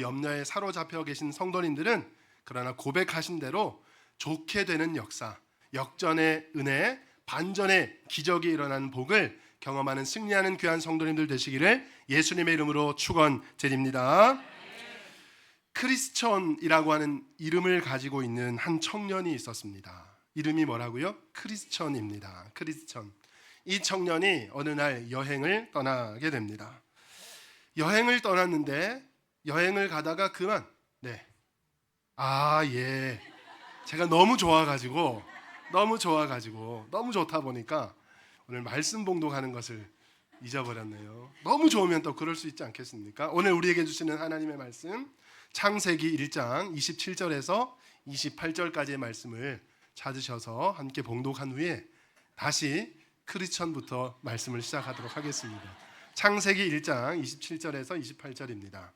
염려에 사로잡혀 계신 성도님들은 그러나 고백하신 대로 좋게 되는 역사, 역전의 은혜, 반전의 기적이 일어나는 복을 경험하는 승리하는 귀한 성도님들 되시기를 예수님의 이름으로 축원드립니다. 크리스천이라고 하는 이름을 가지고 있는 한 청년이 있었습니다. 이름이 뭐라고요? 크리스천입니다. 크리스천. 이 청년이 어느 날 여행을 떠나게 됩니다. 여행을 떠났는데 여행을 가다가 그만 제가 너무 좋아가지고 너무 좋다 보니까 오늘 말씀 봉독하는 것을 잊어버렸네요. 너무 좋으면 또 그럴 수 있지 않겠습니까? 오늘 우리에게 주시는 하나님의 말씀 창세기 1장 27절에서 28절까지의 말씀을 찾으셔서 함께 봉독한 후에 다시 크리스천부터 말씀을 시작하도록 하겠습니다. 창세기 1장 27절에서 28절입니다.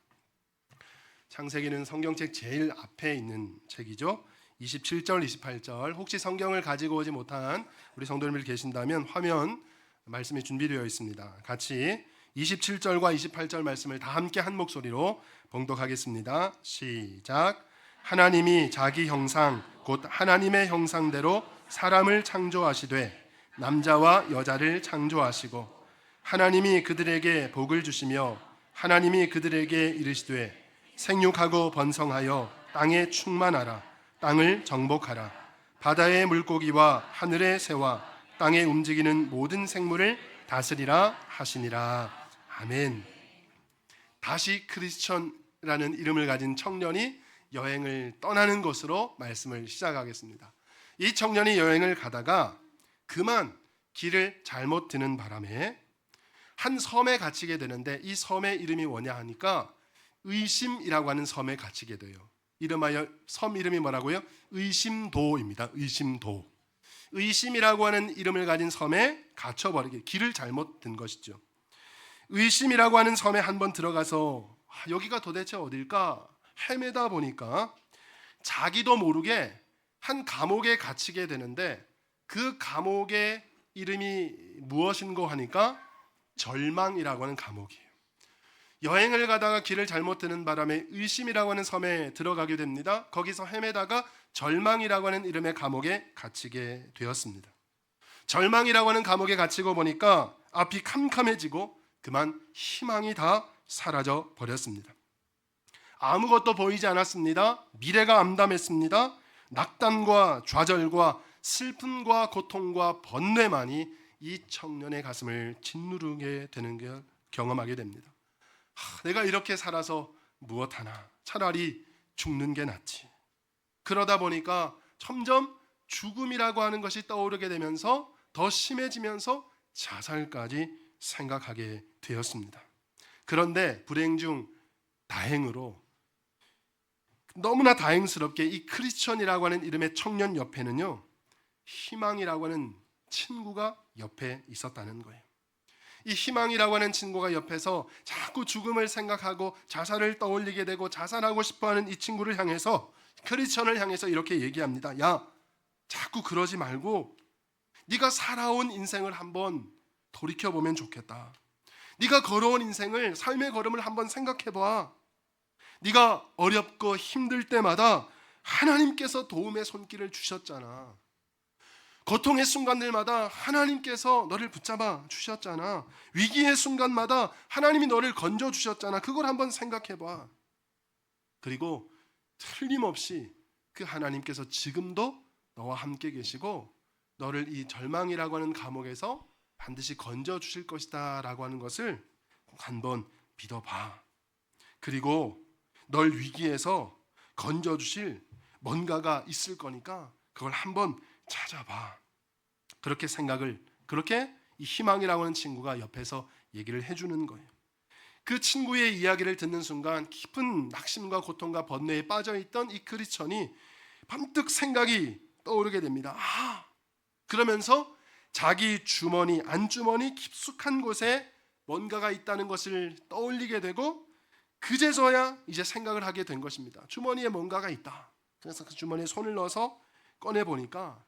창세기는 성경책 제일 앞에 있는 책이죠. 27절, 28절. 혹시 성경을 가지고 오지 못한 우리 성도님들 계신다면 화면 말씀이 준비되어 있습니다. 같이 27절과 28절 말씀을 다 함께 한 목소리로 봉독하겠습니다. 시작. 하나님이 자기 형상 곧 하나님의 형상대로 사람을 창조하시되 남자와 여자를 창조하시고 하나님이 그들에게 복을 주시며 하나님이 그들에게 이르시되 생육하고 번성하여 땅에 충만하라. 땅을 정복하라. 바다의 물고기와 하늘의 새와 땅에 움직이는 모든 생물을 다스리라 하시니라. 아멘. 다시 크리스천이라는 이름을 가진 청년이 여행을 떠나는 것으로 말씀을 시작하겠습니다. 이 청년이 여행을 가다가 그만 길을 잘못 드는 바람에 한 섬에 갇히게 되는데 이 섬의 이름이 뭐냐 하니까 의심이라고 하는 섬에 갇히게 돼요. 이름하여 섬 이름이 뭐라고요? 의심도입니다. 의심도. 의심이라고 하는 이름을 가진 섬에 갇혀버리게 길을 잘못 든 것이죠. 의심이라고 하는 섬에 한번 들어가서 여기가 도대체 어딜까 헤매다 보니까 자기도 모르게 한 감옥에 갇히게 되는데 그 감옥의 이름이 무엇인고 하니까 절망이라고 하는 감옥이에요. 여행을 가다가 길을 잘못 드는 바람에 의심이라고 하는 섬에 들어가게 됩니다. 거기서 헤매다가 절망이라고 하는 이름의 감옥에 갇히게 되었습니다. 절망이라고 하는 감옥에 갇히고 보니까 앞이 캄캄해지고 그만 희망이 다 사라져 버렸습니다. 아무것도 보이지 않았습니다. 미래가 암담했습니다. 낙담과 좌절과 슬픔과 고통과 번뇌만이 이 청년의 가슴을 짓누르게 되는 걸 경험하게 됩니다. 내가 이렇게 살아서 무엇하나 차라리 죽는 게 낫지. 그러다 보니까 점점 죽음이라고 하는 것이 떠오르게 되면서 더 심해지면서 자살까지 생각하게 되었습니다. 그런데 불행 중 다행으로 너무나 다행스럽게 이 크리스천이라고 하는 이름의 청년 옆에는요 희망이라고 하는 친구가 옆에 있었다는 거예요. 이 희망이라고 하는 친구가 옆에서 자꾸 죽음을 생각하고 자살을 떠올리게 되고 자살하고 싶어하는 이 친구를 향해서 크리스천을 향해서 이렇게 얘기합니다. 야, 자꾸 그러지 말고 네가 살아온 인생을 한번 돌이켜보면 좋겠다. 네가 걸어온 인생을 삶의 걸음을 한번 생각해봐. 네가 어렵고 힘들 때마다 하나님께서 도움의 손길을 주셨잖아. 고통의 순간들마다 하나님께서 너를 붙잡아 주셨잖아. 위기의 순간마다 하나님이 너를 건져 주셨잖아. 그걸 한번 생각해봐. 그리고 틀림없이 그 하나님께서 지금도 너와 함께 계시고 너를 이 절망이라고 하는 감옥에서 반드시 건져 주실 것이다 라고 하는 것을 꼭 한번 믿어봐. 그리고 널 위기에서 건져 주실 뭔가가 있을 거니까 그걸 한번 찾아봐. 그렇게 이 희망이라고 하는 친구가 옆에서 얘기를 해주는 거예요. 그 친구의 이야기를 듣는 순간 깊은 낙심과 고통과 번뇌에 빠져있던 이 크리스천이 번뜩 생각이 떠오르게 됩니다. 그러면서 자기 주머니, 안주머니 깊숙한 곳에 뭔가가 있다는 것을 떠올리게 되고 그제서야 이제 생각을 하게 된 것입니다. 주머니에 뭔가가 있다. 그래서 그 주머니에 손을 넣어서 꺼내보니까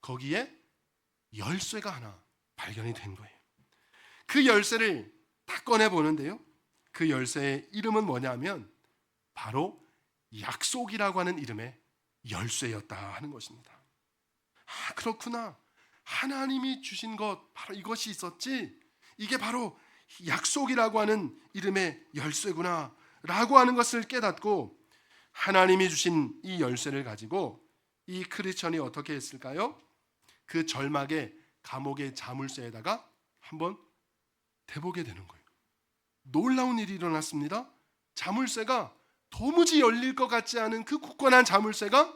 거기에 열쇠가 하나 발견이 된 거예요. 그 열쇠를 딱 꺼내보는데요, 그 열쇠의 이름은 뭐냐면 바로 약속이라고 하는 이름의 열쇠였다 하는 것입니다. 아, 그렇구나. 하나님이 주신 것 바로 이것이 있었지. 이게 바로 약속이라고 하는 이름의 열쇠구나 라고 하는 것을 깨닫고 하나님이 주신 이 열쇠를 가지고 이 크리스천이 어떻게 했을까요? 그 절막의 감옥의 자물쇠에다가 한번 대보게 되는 거예요. 놀라운 일이 일어났습니다. 자물쇠가 도무지 열릴 것 같지 않은 그 굳건한 자물쇠가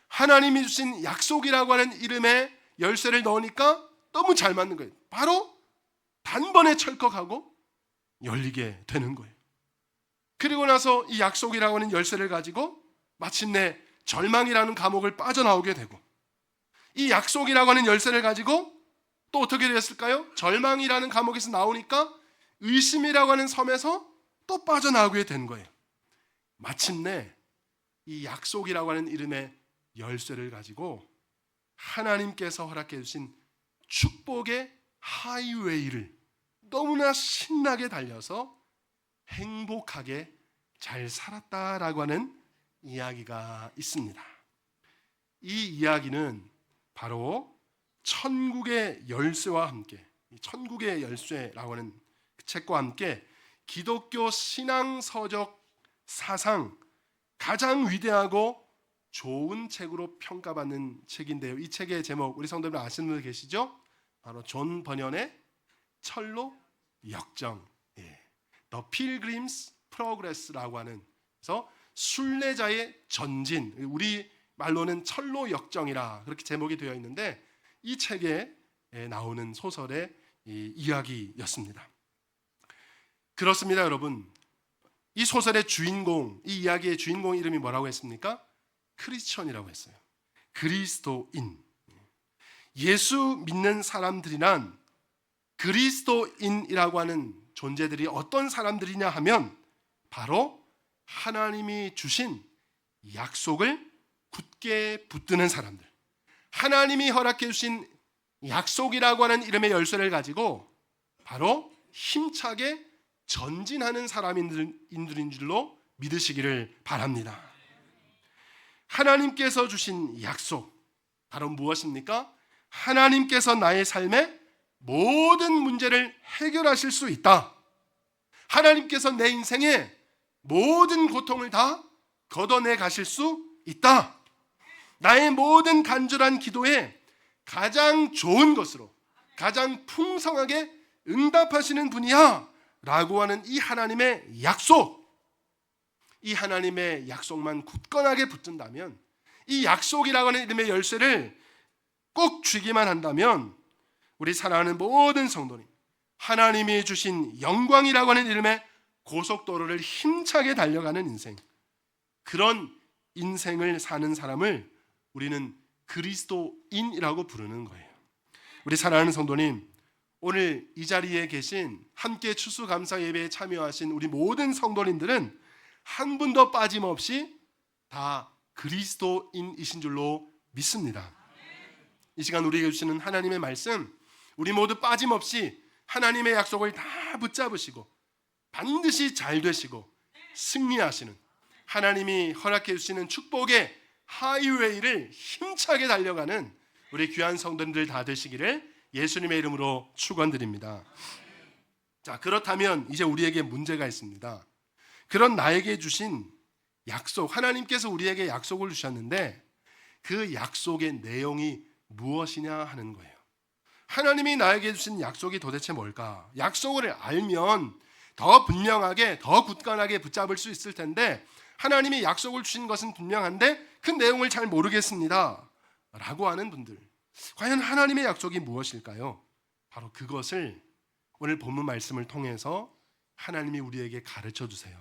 하나님이 주신 약속이라고 하는 이름의 열쇠를 넣으니까 너무 잘 맞는 거예요. 바로 단번에 철컥하고 열리게 되는 거예요. 그리고 나서 이 약속이라고 하는 열쇠를 가지고 마침내 절망이라는 감옥을 빠져나오게 되고, 이 약속이라고 하는 열쇠를 가지고 또 어떻게 됐을까요? 절망이라는 감옥에서 나오니까 의심이라고 하는 섬에서 또 빠져나오게 된 거예요. 마침내 이 약속이라고 하는 이름의 열쇠를 가지고 하나님께서 허락해 주신 축복의 하이웨이를 너무나 신나게 달려서 행복하게 잘 살았다라고 하는 이야기가 있습니다. 이 이야기는 바로 천국의 열쇠와 함께, 천국의 열쇠라고 하는 그 책과 함께 기독교 신앙 서적 사상 가장 위대하고 좋은 책으로 평가받는 책인데요. 이 책의 제목 우리 성도들 아시는 분 계시죠? 바로 존 버년의 철로 역정, The Pilgrim's Progress라고 하는, 그래서 순례자의 전진, 우리 말로는 철로 역정이라 그렇게 제목이 되어 있는데, 이 책에 나오는 소설의 이야기였습니다. 그렇습니다, 여러분. 이 소설의 주인공, 이 이야기의 주인공 이름이 뭐라고 했습니까? 크리스천이라고 했어요. 그리스도인. 예수 믿는 사람들이란 그리스도인이라고 하는 존재들이 어떤 사람들이냐 하면 바로 하나님이 주신 약속을 굳게 붙드는 사람들, 하나님이 허락해 주신 약속이라고 하는 이름의 열쇠를 가지고 바로 힘차게 전진하는 사람인들인 줄로 믿으시기를 바랍니다. 하나님께서 주신 약속, 바로 무엇입니까? 하나님께서 나의 삶의 모든 문제를 해결하실 수 있다. 하나님께서 내 인생의 모든 고통을 다 걷어내 가실 수 있다. 나의 모든 간절한 기도에 가장 좋은 것으로 가장 풍성하게 응답하시는 분이야 라고 하는 이 하나님의 약속, 이 하나님의 약속만 굳건하게 붙든다면, 이 약속이라고 하는 이름의 열쇠를 꼭 쥐기만 한다면 우리 사랑하는 모든 성도님, 하나님이 주신 영광이라고 하는 이름의 고속도로를 힘차게 달려가는 인생, 그런 인생을 사는 사람을 우리는 그리스도인이라고 부르는 거예요. 우리 사랑하는 성도님, 오늘 이 자리에 계신 함께 추수감사 예배에 참여하신 우리 모든 성도님들은 한 분도 빠짐없이 다 그리스도인이신 줄로 믿습니다. 이 시간 우리에게 주시는 하나님의 말씀, 우리 모두 빠짐없이 하나님의 약속을 다 붙잡으시고 반드시 잘 되시고 승리하시는, 하나님이 허락해 주시는 축복의 하이웨이를 힘차게 달려가는 우리 귀한 성도님들 다 되시기를 예수님의 이름으로 축원드립니다. 자, 그렇다면 이제 우리에게 문제가 있습니다. 그런 나에게 주신 약속, 하나님께서 우리에게 약속을 주셨는데 그 약속의 내용이 무엇이냐 하는 거예요. 하나님이 나에게 주신 약속이 도대체 뭘까? 약속을 알면 더 분명하게, 더 굳건하게 붙잡을 수 있을 텐데, 하나님이 약속을 주신 것은 분명한데 그 내용을 잘 모르겠습니다 라고 하는 분들, 과연 하나님의 약속이 무엇일까요? 바로 그것을 오늘 본문 말씀을 통해서 하나님이 우리에게 가르쳐 주세요.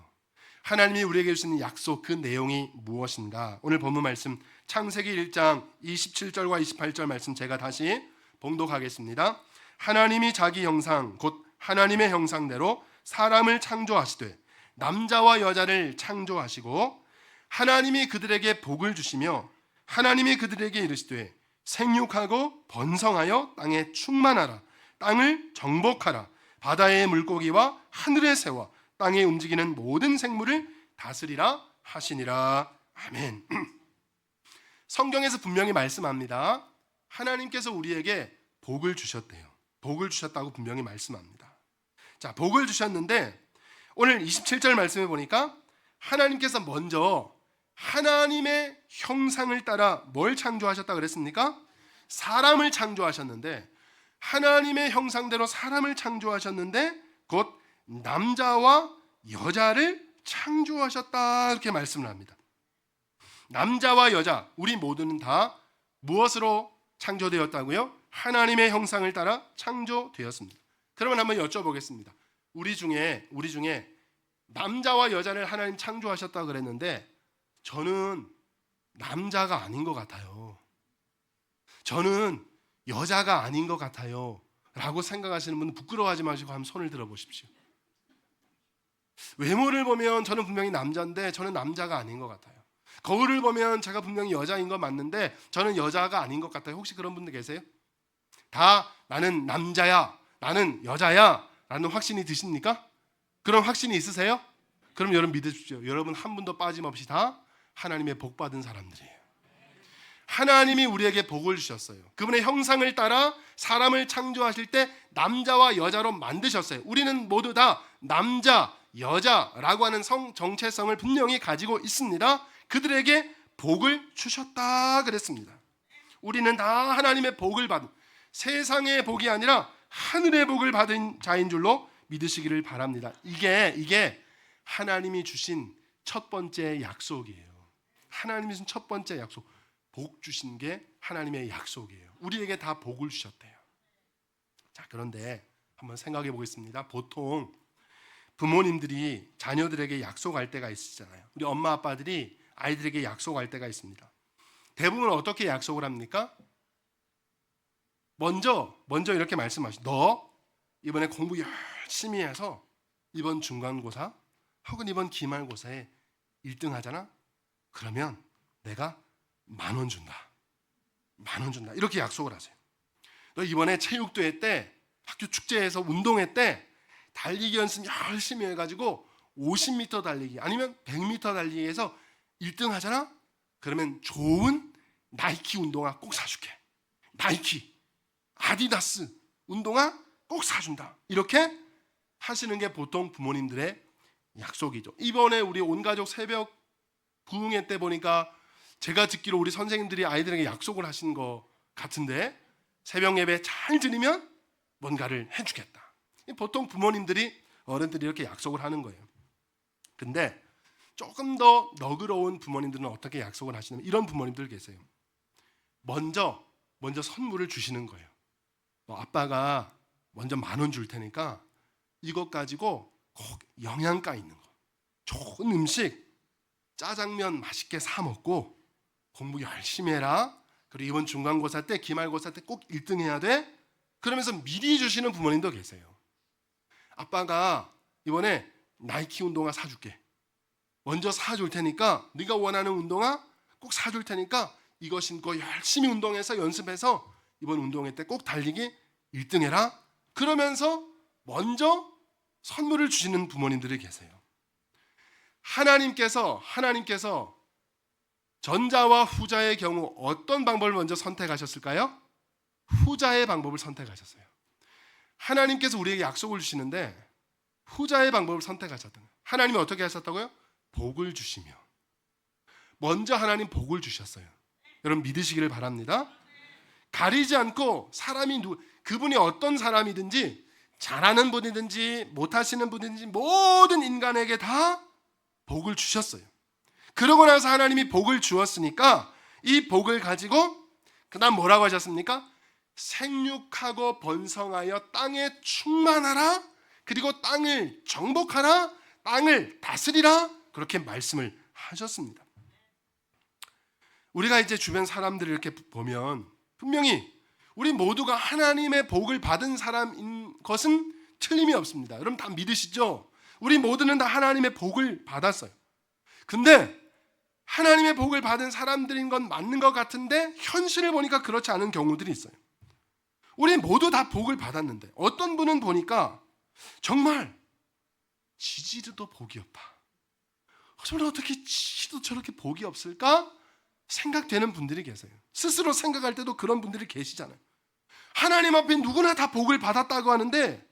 하나님이 우리에게 주시는 약속, 그 내용이 무엇인가? 오늘 본문 말씀 창세기 1장 27절과 28절 말씀 제가 다시 봉독하겠습니다. 하나님이 자기 형상 곧 하나님의 형상대로 사람을 창조하시되 남자와 여자를 창조하시고 하나님이 그들에게 복을 주시며 하나님이 그들에게 이르시되 생육하고 번성하여 땅에 충만하라, 땅을 정복하라, 바다의 물고기와 하늘의 새와 땅에 움직이는 모든 생물을 다스리라 하시니라. 아멘. 성경에서 분명히 말씀합니다. 하나님께서 우리에게 복을 주셨대요. 복을 주셨다고 분명히 말씀합니다. 자, 복을 주셨는데 오늘 27절 말씀해 보니까 하나님께서 먼저 하나님의 형상을 따라 뭘 창조하셨다 그랬습니까? 사람을 창조하셨는데, 하나님의 형상대로 사람을 창조하셨는데 곧 남자와 여자를 창조하셨다, 이렇게 말씀을 합니다. 남자와 여자, 우리 모두는 다 무엇으로 창조되었다고요? 하나님의 형상을 따라 창조되었습니다. 그러면 한번 여쭤보겠습니다. 우리 중에 남자와 여자를 하나님 창조하셨다 그랬는데 저는 남자가 아닌 것 같아요, 저는 여자가 아닌 것 같아요 라고 생각하시는 분은 부끄러워하지 마시고 한번 손을 들어보십시오. 외모를 보면 저는 분명히 남자인데 저는 남자가 아닌 것 같아요. 거울을 보면 제가 분명히 여자인 거 맞는데 저는 여자가 아닌 것 같아요. 혹시 그런 분들 계세요? 다 나는 남자야, 나는 여자야 라는 확신이 드십니까? 그런 확신이 있으세요? 그럼 여러분 믿으십시오. 여러분 한 분도 빠짐없이 다 하나님의 복 받은 사람들이에요. 하나님이 우리에게 복을 주셨어요. 그분의 형상을 따라 사람을 창조하실 때 남자와 여자로 만드셨어요. 우리는 모두 다 남자, 여자라고 하는 성 정체성을 분명히 가지고 있습니다. 그들에게 복을 주셨다 그랬습니다. 우리는 다 하나님의 복을 받은, 세상의 복이 아니라 하늘의 복을 받은 자인 줄로 믿으시기를 바랍니다. 이게 하나님이 주신 첫 번째 약속이에요. 하나님이 주신 첫 번째 약속, 복 주신 게 하나님의 약속이에요. 우리에게 다 복을 주셨대요. 자, 그런데 한번 생각해 보겠습니다. 보통 부모님들이 자녀들에게 약속할 때가 있으잖아요. 우리 엄마 아빠들이 아이들에게 약속할 때가 있습니다. 대부분 어떻게 약속을 합니까? 먼저 이렇게 말씀하시죠. 너 이번에 공부 열심히 해서 이번 중간고사 혹은 이번 기말고사에 1등 하잖아? 그러면 내가 10,000원 준다. 10,000원 준다. 이렇게 약속을 하세요. 너 이번에 체육대회 때, 학교 축제에서 운동회 때 달리기 연습 열심히 해가지고 50m 달리기 아니면 100m 달리기에서 1등 하잖아? 그러면 좋은 나이키 운동화 꼭 사줄게. 나이키, 아디다스 운동화 꼭 사준다. 이렇게 하시는 게 보통 부모님들의 약속이죠. 이번에 우리 온가족 새벽 부흥회 때 보니까 제가 듣기로 우리 선생님들이 아이들에게 약속을 하신 것 같은데, 새벽 예배 잘 드리면 뭔가를 해주겠다. 보통 부모님들이, 어른들이 이렇게 약속을 하는 거예요. 근데 조금 더 너그러운 부모님들은 어떻게 약속을 하시냐면 이런 부모님들 계세요. 먼저 선물을 주시는 거예요. 아빠가 먼저 10,000원 줄 테니까 이것 가지고 꼭 영양가 있는 거, 좋은 음식, 짜장면 맛있게 사 먹고 공부 열심히 해라. 그리고 이번 중간고사 때, 기말고사 때 꼭 1등 해야 돼. 그러면서 미리 주시는 부모님도 계세요. 아빠가 이번에 나이키 운동화 사줄게. 먼저 사줄 테니까, 네가 원하는 운동화 꼭 사줄 테니까 이거 신고 열심히 운동해서 연습해서 이번 운동회 때 꼭 달리기 1등 해라. 그러면서 먼저 선물을 주시는 부모님들이 계세요. 하나님께서 전자와 후자의 경우 어떤 방법을 먼저 선택하셨을까요? 후자의 방법을 선택하셨어요. 하나님께서 우리에게 약속을 주시는데 후자의 방법을 선택하셨던 거예요. 하나님이 어떻게 하셨다고요? 복을 주시며. 먼저 하나님 복을 주셨어요. 여러분 믿으시기를 바랍니다. 가리지 않고 그분이 어떤 사람이든지, 잘하는 분이든지 못하시는 분이든지 모든 인간에게 다 복을 주셨어요. 그러고 나서 하나님이 복을 주었으니까 이 복을 가지고 그 다음 뭐라고 하셨습니까? 생육하고 번성하여 땅에 충만하라, 그리고 땅을 정복하라, 땅을 다스리라, 그렇게 말씀을 하셨습니다. 우리가 이제 주변 사람들을 이렇게 보면 분명히 우리 모두가 하나님의 복을 받은 사람인 것은 틀림이 없습니다. 여러분 다 믿으시죠? 우리 모두는 다 하나님의 복을 받았어요. 근데 하나님의 복을 받은 사람들인 건 맞는 것 같은데 현실을 보니까 그렇지 않은 경우들이 있어요. 우리 모두 다 복을 받았는데 어떤 분은 보니까 정말 지지리도 복이 없다, 저는 어떻게 지도 저렇게 복이 없을까? 생각되는 분들이 계세요. 스스로 생각할 때도 그런 분들이 계시잖아요. 하나님 앞에 누구나 다 복을 받았다고 하는데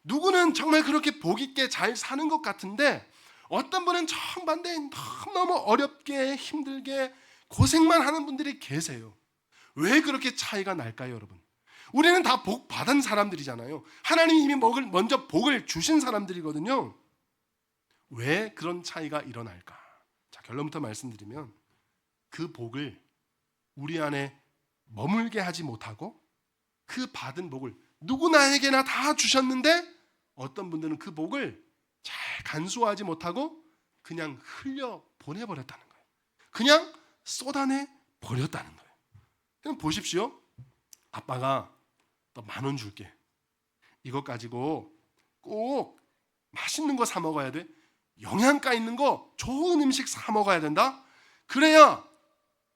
누구는 정말 그렇게 복 있게 잘 사는 것 같은데 어떤 분은 정반대에 너무너무 어렵게 힘들게 고생만 하는 분들이 계세요. 왜 그렇게 차이가 날까요, 여러분? 우리는 다 복 받은 사람들이잖아요. 하나님이 이미 먼저 복을 주신 사람들이거든요. 왜 그런 차이가 일어날까? 자, 결론부터 말씀드리면 그 복을 우리 안에 머물게 하지 못하고 그 받은 복을 누구나에게나 다 주셨는데 어떤 분들은 그 복을 잘 간수하지 못하고 그냥 흘려 보내버렸다는 거예요. 그냥 쏟아내 버렸다는 거예요. 그럼 보십시오. 아빠가 너 10,000원 줄게. 이것 가지고 꼭 맛있는 거 사 먹어야 돼. 영양가 있는 거 좋은 음식 사 먹어야 된다. 그래야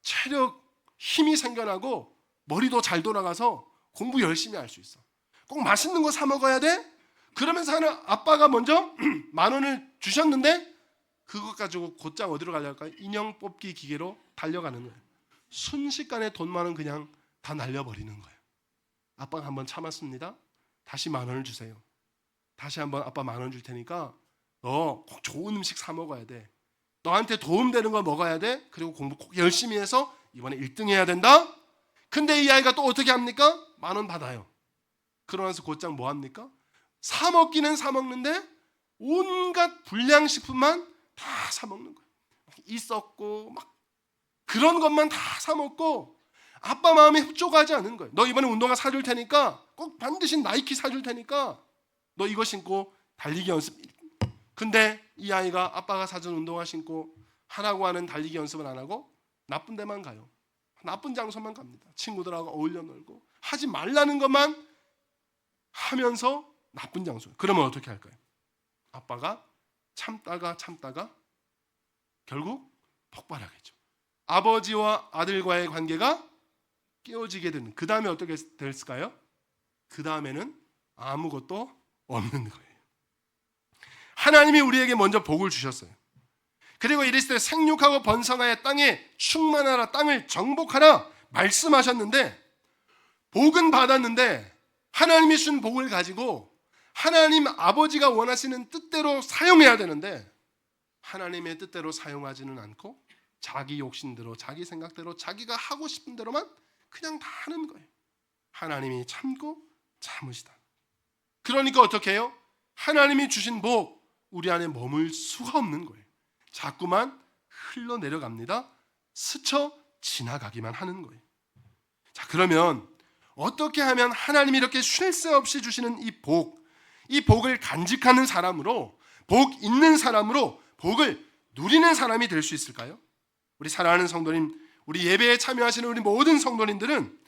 체력, 힘이 생겨나고 머리도 잘 돌아가서 공부 열심히 할 수 있어. 꼭 맛있는 거 사 먹어야 돼. 그러면서 아빠가 먼저 10,000원을 주셨는데 그것 가지고 곧장 어디로 가려할까요? 인형 뽑기 기계로 달려가는 거예요. 순식간에 돈 10,000원 그냥 다 날려버리는 거예요. 아빠가 한번 참았습니다. 다시 10,000원을 주세요. 다시 한번 아빠 10,000원 줄 테니까 너 꼭 좋은 음식 사 먹어야 돼. 너한테 도움되는 거 먹어야 돼. 그리고 공부 꼭 열심히 해서 이번에 1등 해야 된다. 근데 이 아이가 또 어떻게 합니까? 10,000원 받아요. 그러면서 곧장 뭐 합니까? 사 먹기는 사 먹는데 온갖 불량식품만 다 사 먹는 거예요. 있었고 막 그런 것만 다 사 먹고 아빠 마음에 흡족하지 않은 거예요. 너 이번에 운동화 사줄 테니까 꼭 반드시 나이키 사줄 테니까 너 이거 신고 달리기 연습. 근데 이 아이가 아빠가 사준 운동화 신고 하라고 하는 달리기 연습을 안 하고 나쁜 데만 가요. 나쁜 장소만 갑니다. 친구들하고 어울려 놀고 하지 말라는 것만 하면서 나쁜 장소. 그러면 어떻게 할까요? 아빠가 참다가 결국 폭발하겠죠. 아버지와 아들과의 관계가 깨어지게 되는. 그 다음에 어떻게 됐을까요? 그 다음에는 아무것도 없는 거예요. 하나님이 우리에게 먼저 복을 주셨어요. 그리고 이르시되 생육하고 번성하여 땅에 충만하라, 땅을 정복하라 말씀하셨는데 복은 받았는데 하나님이 준 복을 가지고 하나님 아버지가 원하시는 뜻대로 사용해야 되는데 하나님의 뜻대로 사용하지는 않고 자기 욕심대로 자기 생각대로 자기가 하고 싶은 대로만 그냥 다 하는 거예요. 하나님이 참고 참으시다. 그러니까 어떻게 해요? 하나님이 주신 복 우리 안에 머물 수가 없는 거예요. 자꾸만 흘러내려갑니다. 스쳐 지나가기만 하는 거예요. 자, 그러면 어떻게 하면 하나님이 이렇게 쉴 새 없이 주시는 이 복을 간직하는 사람으로, 복 있는 사람으로 복을 누리는 사람이 될 수 있을까요? 우리 사랑하는 성도님, 우리 예배에 참여하시는 우리 모든 성도님들은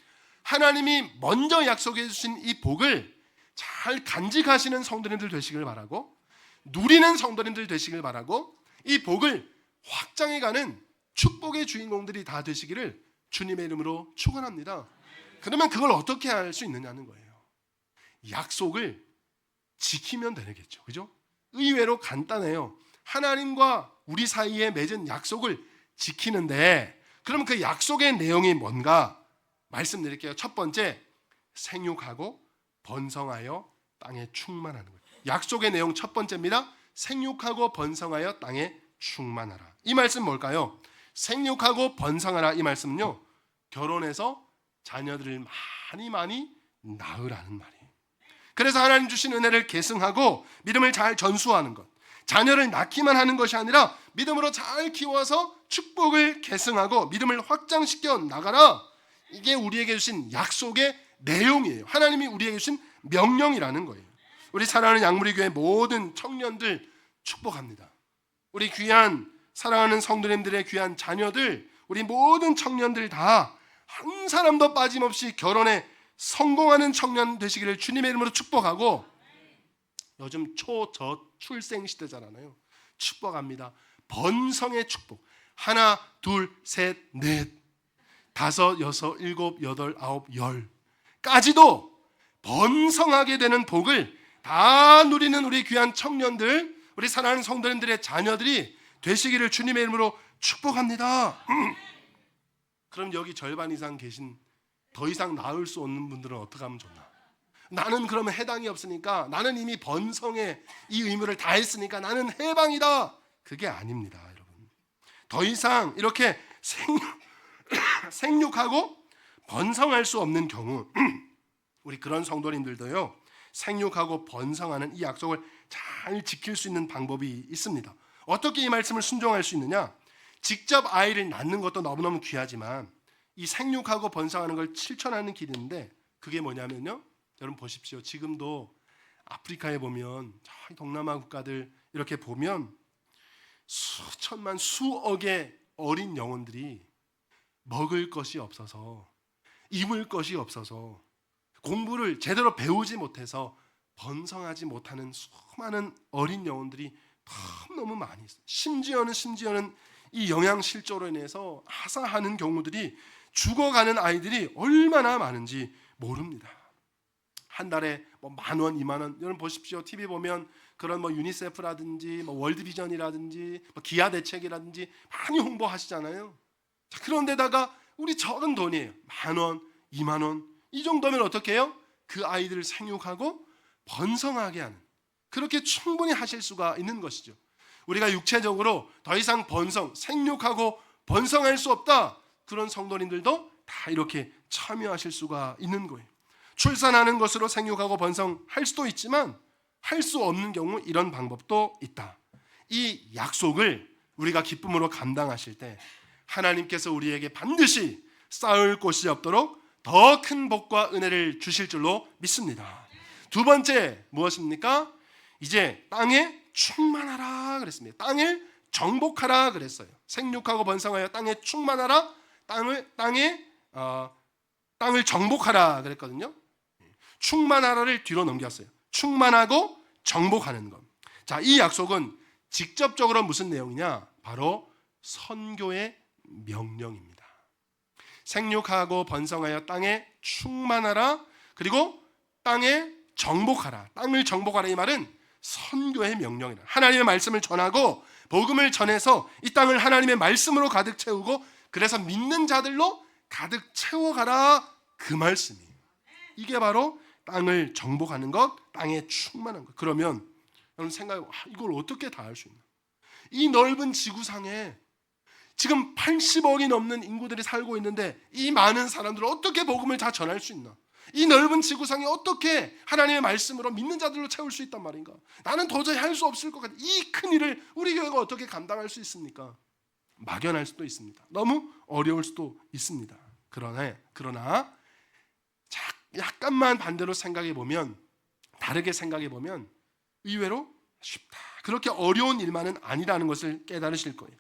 하나님이 먼저 약속해 주신 이 복을 잘 간직하시는 성도님들 되시길 바라고, 누리는 성도님들 되시길 바라고, 이 복을 확장해가는 축복의 주인공들이 다 되시기를 주님의 이름으로 축원합니다. 그러면 그걸 어떻게 할 수 있느냐는 거예요. 약속을 지키면 되겠죠. 그죠? 의외로 간단해요. 하나님과 우리 사이에 맺은 약속을 지키는데 그럼 그 약속의 내용이 뭔가 말씀드릴게요. 첫 번째, 생육하고 번성하여 땅에 충만하는 거예요. 약속의 내용 첫 번째입니다. 생육하고 번성하여 땅에 충만하라. 이 말씀 뭘까요? 생육하고 번성하라 이 말씀은요, 결혼해서 자녀들을 많이 낳으라는 말이에요. 그래서 하나님 주신 은혜를 계승하고 믿음을 잘 전수하는 것, 자녀를 낳기만 하는 것이 아니라 믿음으로 잘 키워서 축복을 계승하고 믿음을 확장시켜 나가라. 이게 우리에게 주신 약속의 내용이에요. 하나님이 우리에게 주신 명령이라는 거예요. 우리 사랑하는 양무리교회 모든 청년들 축복합니다. 우리 귀한 사랑하는 성도님들의 귀한 자녀들, 우리 모든 청년들 다 한 사람도 빠짐없이 결혼에 성공하는 청년 되시기를 주님의 이름으로 축복하고, 요즘 초저출생 시대잖아요. 축복합니다. 번성의 축복. 하나, 둘, 셋, 넷, 다섯, 여섯, 일곱, 여덟, 아홉, 열까지도 번성하게 되는 복을 다 누리는 우리 귀한 청년들, 우리 사랑하는 성도님들의 자녀들이 되시기를 주님의 이름으로 축복합니다. 그럼 여기 절반 이상 계신 더 이상 나을 수 없는 분들은 어떻게 하면 좋나? 나는 그러면 해당이 없으니까, 나는 이미 번성의 이 의무를 다 했으니까 나는 해방이다. 그게 아닙니다, 여러분. 더 이상 이렇게 생육하고 번성할 수 없는 경우 우리 그런 성도님들도요, 생육하고 번성하는 이 약속을 잘 지킬 수 있는 방법이 있습니다. 어떻게 이 말씀을 순종할 수 있느냐? 직접 아이를 낳는 것도 너무너무 귀하지만 이 생육하고 번성하는 걸 실천하는 길이 있는데, 그게 뭐냐면요, 여러분 보십시오. 지금도 아프리카에 보면, 저희 동남아 국가들 이렇게 보면 수천만 수억의 어린 영혼들이 먹을 것이 없어서, 입을 것이 없어서, 공부를 제대로 배우지 못해서 번성하지 못하는 수많은 어린 영혼들이 너무 많이 있어요. 심지어는 이 영양실조로 인해서 하사하는 경우들이, 죽어가는 아이들이 얼마나 많은지 모릅니다. 한 달에 뭐 10,000원, 20,000원. 여러분 보십시오. TV 보면 그런 뭐 유니세프라든지 뭐 월드비전이라든지 뭐 기아대책이라든지 많이 홍보하시잖아요. 자, 그런데다가 우리 적은 돈이에요. 10,000원, 20,000원. 이 정도면 어떻게 해요? 그 아이들을 생육하고 번성하게 하는, 그렇게 충분히 하실 수가 있는 것이죠. 우리가 육체적으로 더 이상 생육하고 번성할 수 없다, 그런 성도님들도 다 이렇게 참여하실 수가 있는 거예요. 출산하는 것으로 생육하고 번성할 수도 있지만 할 수 없는 경우 이런 방법도 있다. 이 약속을 우리가 기쁨으로 감당하실 때 하나님께서 우리에게 반드시 쌓을 곳이 없도록 더 큰 복과 은혜를 주실 줄로 믿습니다. 두 번째 무엇입니까? 이제 땅에 충만하라 그랬습니다. 땅을 정복하라 그랬어요. 생육하고 번성하여 땅에 충만하라, 땅을 정복하라 그랬거든요. 충만하라를 뒤로 넘겼어요. 충만하고 정복하는 것. 자, 이 약속은 직접적으로 무슨 내용이냐? 바로 선교의 명령입니다. 생육하고 번성하여 땅에 충만하라, 그리고 땅에 정복하라. 땅을 정복하라, 이 말은 선교의 명령이다. 하나님의 말씀을 전하고 복음을 전해서 이 땅을 하나님의 말씀으로 가득 채우고, 그래서 믿는 자들로 가득 채워가라, 그 말씀이에요. 이게 바로 땅을 정복하는 것, 땅에 충만한 것. 그러면 여러분 생각해, 이걸 어떻게 다 할 수 있나? 이 넓은 지구상에 지금 80억이 넘는 인구들이 살고 있는데 이 많은 사람들을 어떻게 복음을 다 전할 수 있나? 이 넓은 지구상에 어떻게 하나님의 말씀으로 믿는 자들로 채울 수 있단 말인가? 나는 도저히 할 수 없을 것 같아. 이 큰 일을 우리 교회가 어떻게 감당할 수 있습니까? 막연할 수도 있습니다. 너무 어려울 수도 있습니다. 그러나 약간만 반대로 생각해 보면, 다르게 생각해 보면 의외로 쉽다. 그렇게 어려운 일만은 아니라는 것을 깨달으실 거예요.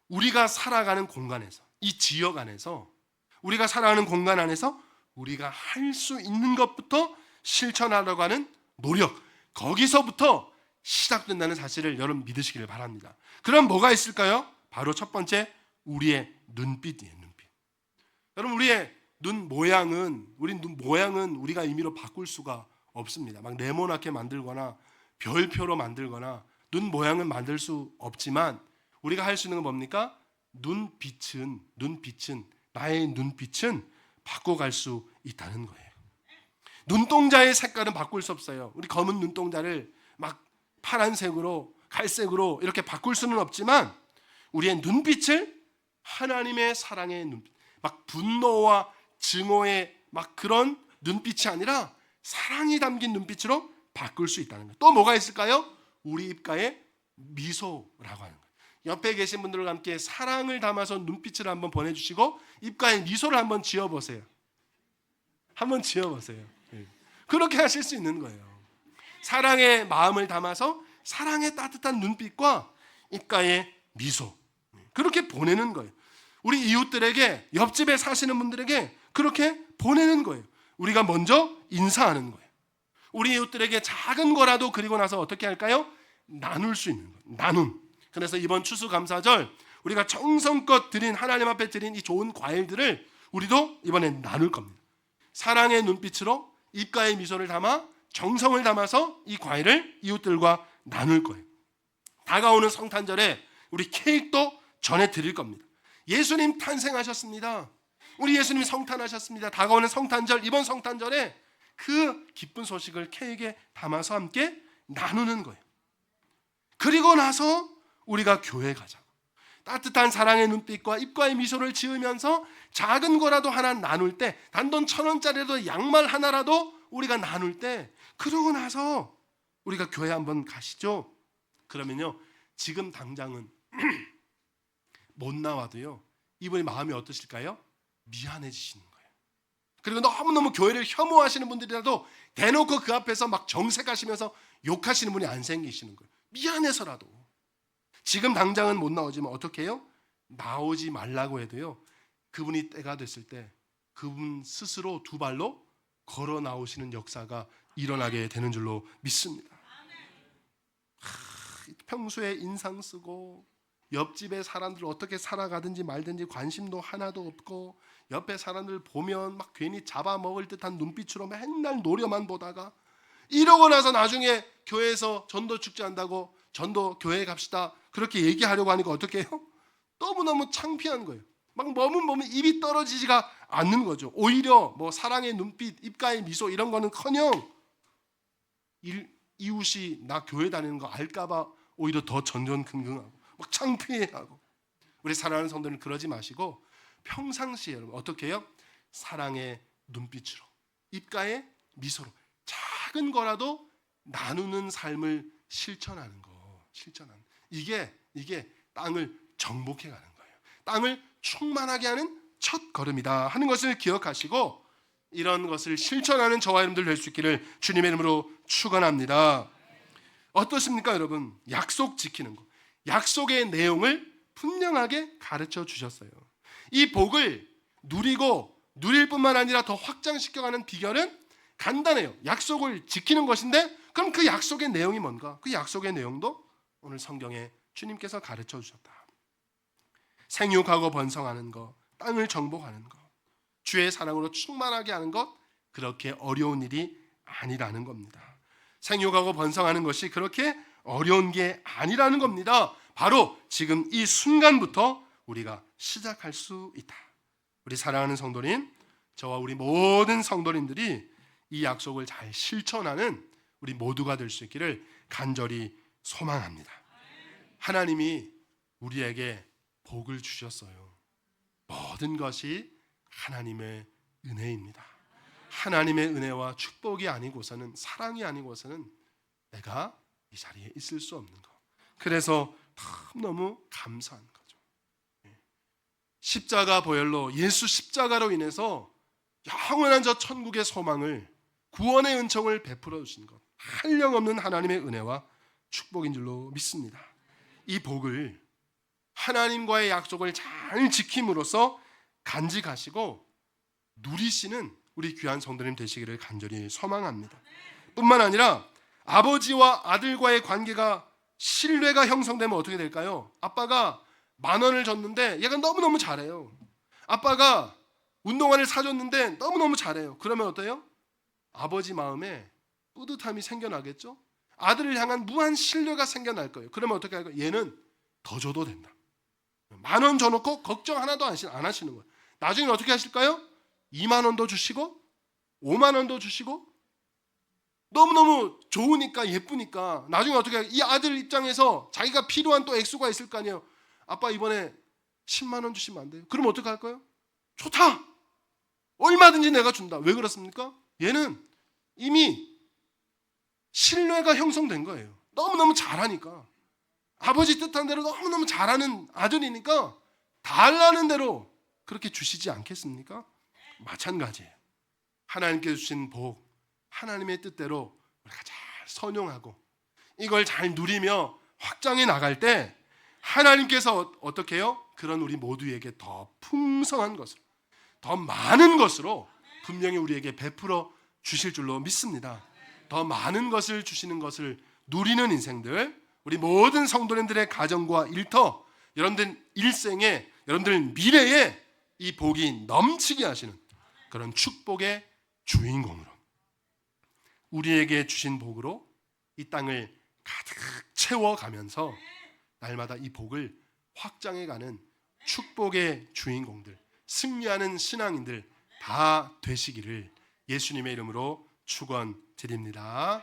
우리가 살아가는 공간에서, 이 지역 안에서, 우리가 살아가는 공간 안에서 우리가 할 수 있는 것부터 실천하려고 하는 노력, 거기서부터 시작된다는 사실을 여러분 믿으시기를 바랍니다. 그럼 뭐가 있을까요? 바로 첫 번째, 우리의 눈빛이에요. 눈빛. 여러분, 우리의 눈 모양은 우리가 임의로 바꿀 수가 없습니다. 막 네모나게 만들거나 별표로 만들거나 눈 모양은 만들 수 없지만 우리가 할 수 있는 건 뭡니까? 눈빛은 나의 눈빛은 바꿔갈 수 있다는 거예요. 눈동자의 색깔은 바꿀 수 없어요. 우리 검은 눈동자를 막 파란색으로, 갈색으로 이렇게 바꿀 수는 없지만 우리의 눈빛을 하나님의 사랑의 눈빛, 막 분노와 증오의 막 그런 눈빛이 아니라 사랑이 담긴 눈빛으로 바꿀 수 있다는 거예요. 또 뭐가 있을까요? 우리 입가에 미소라고 하는 거예요. 옆에 계신 분들과 함께 사랑을 담아서 눈빛을 한번 보내주시고 입가에 미소를 한번 지어보세요. 한번 지어보세요. 그렇게 하실 수 있는 거예요. 사랑의 마음을 담아서 사랑의 따뜻한 눈빛과 입가에 미소, 그렇게 보내는 거예요. 우리 이웃들에게, 옆집에 사시는 분들에게 그렇게 보내는 거예요. 우리가 먼저 인사하는 거예요. 우리 이웃들에게 작은 거라도 그리고 나서 어떻게 할까요? 나눌 수 있는 거예요. 나눔. 그래서 이번 추수감사절 우리가 정성껏 드린, 하나님 앞에 드린 이 좋은 과일들을 우리도 이번에 나눌 겁니다. 사랑의 눈빛으로 입가에 미소를 담아 정성을 담아서 이 과일을 이웃들과 나눌 거예요. 다가오는 성탄절에 우리 케이크도 전해드릴 겁니다. 예수님 탄생하셨습니다. 우리 예수님이 성탄하셨습니다. 다가오는 성탄절, 이번 성탄절에 그 기쁜 소식을 케이크에 담아서 함께 나누는 거예요. 그리고 나서 우리가 교회 가자고. 따뜻한 사랑의 눈빛과 입가의 미소를 지으면서 작은 거라도 하나 나눌 때, 단돈 1,000원짜리라도 양말 하나라도 우리가 나눌 때, 그러고 나서 우리가 교회 한번 가시죠. 그러면요, 지금 당장은 못 나와도요, 이분의 마음이 어떠실까요? 미안해지시는 거예요. 그리고 너무너무 교회를 혐오하시는 분들이라도 대놓고 그 앞에서 막 정색하시면서 욕하시는 분이 안 생기시는 거예요. 미안해서라도. 지금 당장은 못 나오지만 어떻게 해요? 나오지 말라고 해도요, 그분이 때가 됐을 때 그분 스스로 두 발로 걸어 나오시는 역사가 일어나게 되는 줄로 믿습니다. 평소에 인상 쓰고 옆집에 사람들 어떻게 살아가든지 말든지 관심도 하나도 없고, 옆에 사람들 보면 막 괜히 잡아먹을 듯한 눈빛으로 맨날 노려만 보다가, 이러고 나서 나중에 교회에서 전도 축제한다고 전도 교회에 갑시다 그렇게 얘기하려고 하니까 어떻게 해요? 너무너무 창피한 거예요. 막 머문 입이 떨어지지가 않는 거죠. 오히려 뭐 사랑의 눈빛, 입가의 미소 이런 거는커녕 이웃이 나 교회 다니는 거 알까봐 오히려 더 전전긍긍하고 막 창피해하고. 우리 사랑하는 성도는 그러지 마시고 평상시에 여러분 어떻게 해요? 사랑의 눈빛으로, 입가의 미소로 작은 거라도 나누는 삶을 실천하는 거. 이게 땅을 정복해 가는 거예요. 땅을 충만하게 하는 첫 걸음이다 하는 것을 기억하시고, 이런 것을 실천하는 저와 여러분들 될 수 있기를 주님의 이름으로 축원합니다. 어떻습니까, 여러분? 약속 지키는 거. 약속의 내용을 분명하게 가르쳐 주셨어요. 이 복을 누릴 뿐만 아니라 더 확장시켜가는 비결은 간단해요. 약속을 지키는 것인데, 그럼 그 약속의 내용이 뭔가? 그 약속의 내용도 오늘 성경에 주님께서 가르쳐 주셨다. 생육하고 번성하는 것, 땅을 정복하는 것, 주의 사랑으로 충만하게 하는 것, 그렇게 어려운 일이 아니라는 겁니다. 생육하고 번성하는 것이 그렇게 어려운 게 아니라는 겁니다. 바로 지금 이 순간부터 우리가 시작할 수 있다. 우리 사랑하는 성도님, 저와 우리 모든 성도님들이 이 약속을 잘 실천하는 우리 모두가 될 수 있기를 간절히 소망합니다. 하나님이 우리에게 복을 주셨어요. 모든 것이 하나님의 은혜입니다. 하나님의 은혜와 축복이 아니고서는, 사랑이 아니고서는 내가 이 자리에 있을 수 없는 것. 그래서 너무 감사한 거죠. 십자가 보혈로, 예수 십자가로 인해서 영원한 저 천국의 소망을, 구원의 은총을 베풀어 주신 것, 한량없는 하나님의 은혜와 축복인 줄로 믿습니다. 이 복을, 하나님과의 약속을 잘 지킴으로써 간직하시고 누리시는 우리 귀한 성도님 되시기를 간절히 소망합니다. 뿐만 아니라 아버지와 아들과의 관계가, 신뢰가 형성되면 어떻게 될까요? 아빠가 10,000원을 줬는데 얘가 너무너무 잘해요. 아빠가 운동화를 사줬는데 너무너무 잘해요. 그러면 어때요? 아버지 마음에 뿌듯함이 생겨나겠죠? 아들을 향한 무한 신뢰가 생겨날 거예요. 그러면 어떻게 할까요? 얘는 더 줘도 된다. 10,000원 줘놓고 걱정 하나도 안 하시는 거예요. 나중에 어떻게 하실까요? 20,000원도 주시고 50,000원도 주시고, 너무너무 좋으니까, 예쁘니까 나중에 어떻게 할까요? 이 아들 입장에서 자기가 필요한 또 액수가 있을 거 아니에요. 아빠 이번에 100,000원 주시면 안 돼요? 그럼 어떻게 할까요? 좋다! 얼마든지 내가 준다. 왜 그렇습니까? 얘는 이미 신뢰가 형성된 거예요. 너무너무 잘하니까. 아버지 뜻한 대로 너무너무 잘하는 아들이니까 달라는 대로 그렇게 주시지 않겠습니까? 마찬가지예요. 하나님께 주신 복, 하나님의 뜻대로 우리가 잘 선용하고 이걸 잘 누리며 확장해 나갈 때 하나님께서 어떻게 해요? 그런 우리 모두에게 더 풍성한 것으로, 더 많은 것으로 분명히 우리에게 베풀어 주실 줄로 믿습니다. 더 많은 것을 주시는 것을 누리는 인생들, 우리 모든 성도님들의 가정과 일터, 여러분들 일생에, 여러분들 미래에 이 복이 넘치게 하시는 그런 축복의 주인공으로, 우리에게 주신 복으로 이 땅을 가득 채워가면서 날마다 이 복을 확장해가는 축복의 주인공들, 승리하는 신앙인들 다 되시기를 예수님의 이름으로 축원드립니다.